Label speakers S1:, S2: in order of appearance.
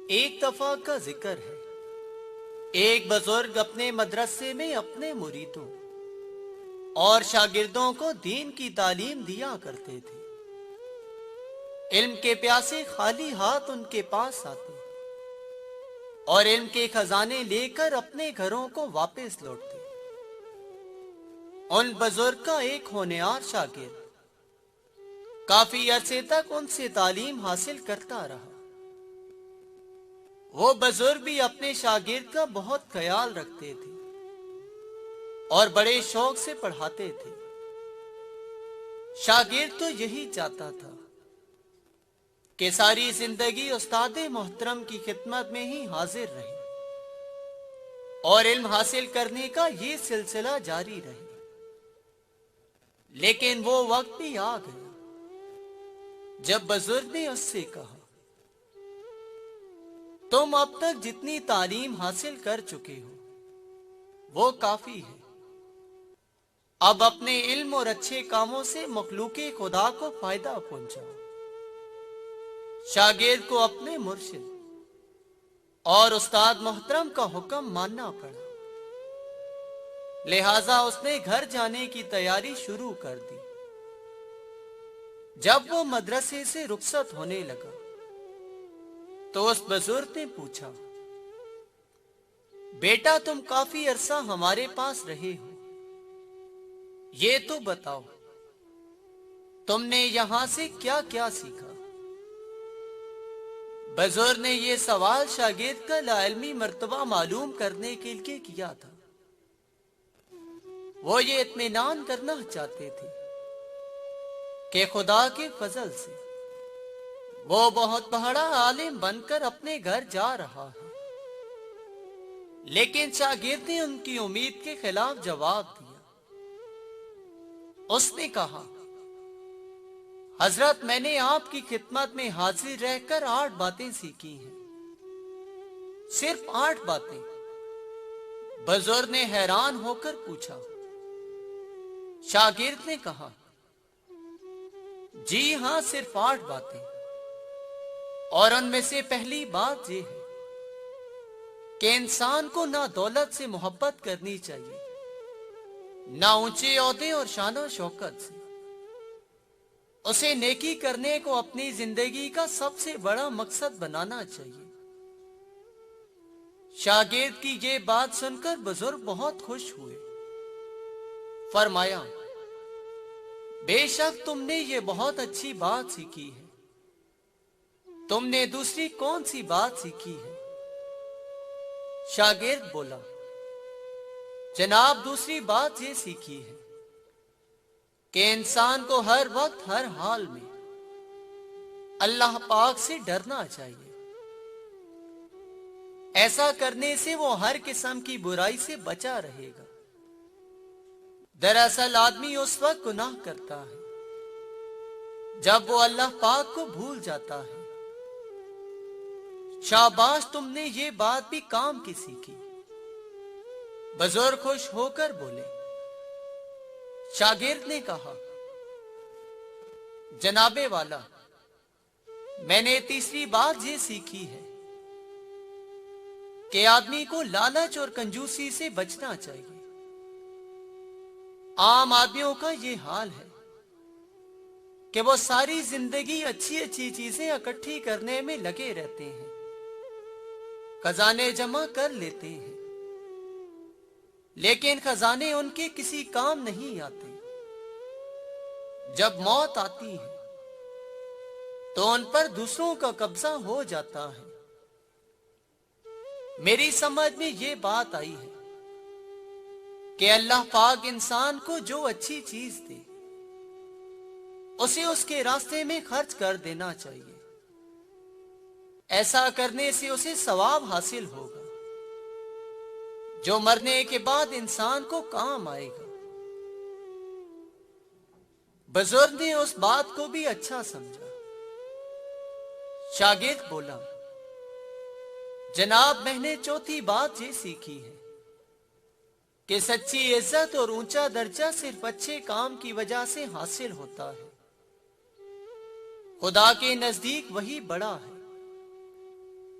S1: ایک دفعہ کا ذکر ہے، ایک بزرگ اپنے مدرسے میں اپنے مریدوں اور شاگردوں کو دین کی تعلیم دیا کرتے تھے۔ علم کے پیاسے خالی ہاتھ ان کے پاس آتے اور علم کے خزانے لے کر اپنے گھروں کو واپس لوٹتے۔ ان بزرگ کا ایک ہونہار شاگرد کافی عرصے تک ان سے تعلیم حاصل کرتا رہا۔ وہ بزرگ بھی اپنے شاگرد کا بہت خیال رکھتے تھے اور بڑے شوق سے پڑھاتے تھے۔ شاگرد تو یہی چاہتا تھا کہ ساری زندگی استاد محترم کی خدمت میں ہی حاضر رہے اور علم حاصل کرنے کا یہ سلسلہ جاری رہے۔ لیکن وہ وقت بھی آ گیا جب بزرگ نے اس سے کہا، تم اب تک جتنی تعلیم حاصل کر چکے ہو وہ کافی ہے۔ اب اپنے علم اور اچھے کاموں سے مخلوق خدا کو فائدہ پہنچاؤ۔ شاگرد کو اپنے مرشد اور استاد محترم کا حکم ماننا پڑا، لہذا اس نے گھر جانے کی تیاری شروع کر دی۔ جب وہ مدرسے سے رخصت ہونے لگا تو اس بزرگ نے پوچھا، بیٹا تم کافی عرصہ ہمارے پاس رہے ہو، یہ تو بتاؤ تم نے یہاں سے کیا کیا سیکھا؟ بزرگ نے یہ سوال شاگرد کا لاعلمی مرتبہ معلوم کرنے کے لیے کیا تھا۔ وہ یہ اطمینان کرنا چاہتے تھے کہ خدا کے فضل سے وہ بہت بڑا عالم بن کر اپنے گھر جا رہا ہے۔ لیکن شاگرد نے ان کی امید کے خلاف جواب دیا۔ اس نے کہا، حضرت میں نے آپ کی خدمت میں حاضر رہ کر 8 باتیں سیکھی ہیں، صرف 8 باتیں۔ بزرگ نے حیران ہو کر پوچھا۔ شاگرد نے کہا، جی ہاں، صرف 8 باتیں، اور ان میں سے پہلی بات یہ ہے کہ انسان کو نہ دولت سے محبت کرنی چاہیے، نہ اونچے عہدے اور شان و شوکت سے۔ اسے نیکی کرنے کو اپنی زندگی کا سب سے بڑا مقصد بنانا چاہیے۔ شاگرد کی یہ بات سن کر بزرگ بہت خوش ہوئے۔ فرمایا، بے شک تم نے یہ بہت اچھی بات سیکھی ہے۔ تم نے دوسری کون سی بات سیکھی ہے؟ شاگرد بولا، جناب دوسری بات یہ سیکھی ہے کہ انسان کو ہر وقت ہر حال میں اللہ پاک سے ڈرنا چاہیے۔ ایسا کرنے سے وہ ہر قسم کی برائی سے بچا رہے گا۔ دراصل آدمی اس وقت گناہ کرتا ہے جب وہ اللہ پاک کو بھول جاتا ہے۔ شاباش، تم نے یہ بات بھی کام کی سیکھی۔ بزرگ خوش ہو کر بولے۔ شاگرد نے کہا، جناب والا، میں نے تیسری بات یہ سیکھی ہے کہ آدمی کو لالچ اور کنجوسی سے بچنا چاہیے۔ عام آدمیوں کا یہ حال ہے کہ وہ ساری زندگی اچھی اچھی چیزیں اکٹھی کرنے میں لگے رہتے ہیں، خزانے جمع کر لیتے ہیں، لیکن خزانے ان کے کسی کام نہیں آتے۔ جب موت آتی ہے تو ان پر دوسروں کا قبضہ ہو جاتا ہے۔ میری سمجھ میں یہ بات آئی ہے کہ اللہ پاک انسان کو جو اچھی چیز دے اسے اس کے راستے میں خرچ کر دینا چاہیے۔ ایسا کرنے سے اسے ثواب حاصل ہوگا جو مرنے کے بعد انسان کو کام آئے گا۔ بزرگ نے اس بات کو بھی اچھا سمجھا۔ شاگرد بولا، جناب میں نے چوتھی بات یہ سیکھی ہے کہ سچی عزت اور اونچا درجہ صرف اچھے کام کی وجہ سے حاصل ہوتا ہے۔ خدا کے نزدیک وہی بڑا ہے